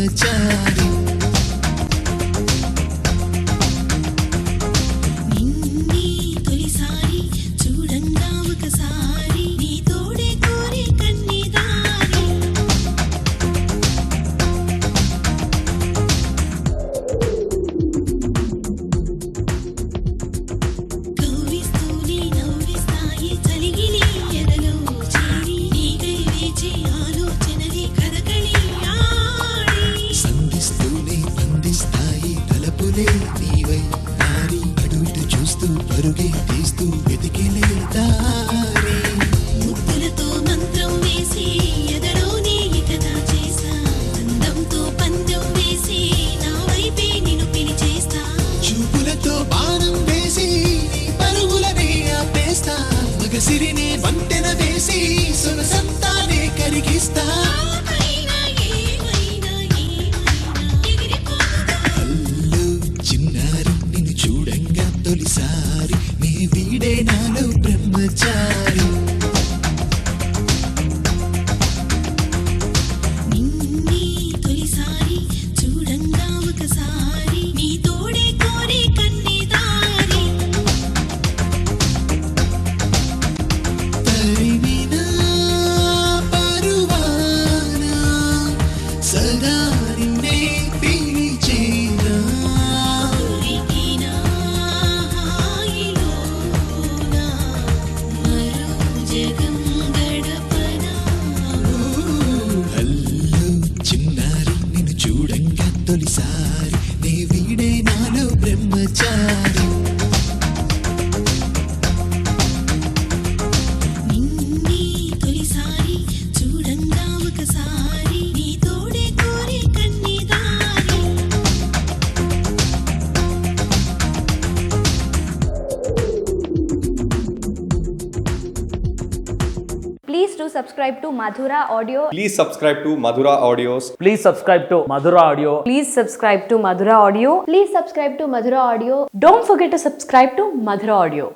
బ్రహ్మచారి. నిన్ని తొలిసారి చూడంగా ఒకసారి నీ తోడే కోరి కన్నిదారి. కవ్విస్తూనే నవ్విస్తాయి చలిగిలి ఎదలో చేరి నీకై వేచే ఆలోచనలే కదకళి ఆడి. సంధిస్తూనే అందిస్తాయి తలపులే నీవై దారి. అటు ఇటు చూస్తూ పరుగే తీస్తూ వెతికిలే దారి. ముద్దులతో మంత్రం వేసి ఎదలోనే ఇకదా చేసా. అందంతో పందెం వేసి నా వైపే నిన్ను పిలిచేస్తా. చూపులతో బాణం వేసి నీ పరుగులనే ఆపేస్తా. మగసిరినే వంతెన వేసి సొగసంతానే కరిగిస్తా. అయినా ఏమైనా ఎగిరిపోదా. హల్లు చిన్నారి నిన్ను చూడంగా తొలిసారి నీ వీడే నాలో బ్రహ్మచారి. నిన్ని తొలిసారి చూడంగా ఒకసారి నీ తోడే కోరి కన్నిదారి. తరిమినా పరువాన సదా నిన్నే పిలిచేనా. ఉరికిన హాయిలోన మరో జగం గడపనా. హల్లు చిన్నారి నిన్ను చూడంగా తొలిసారి నీ వీడే నాలో బ్రహ్మచారి. నిన్ని తొలిసారి చూడంగా ఒకసారి నీ తోడే కోరి కన్నిదారి. Please do subscribe to Madhura Audio. Please subscribe to Madhura Audios. Please subscribe to Madhura Audio. Please subscribe to Madhura Audio. Please subscribe to Madhura Audio. Don't forget to subscribe to Madhura Audio.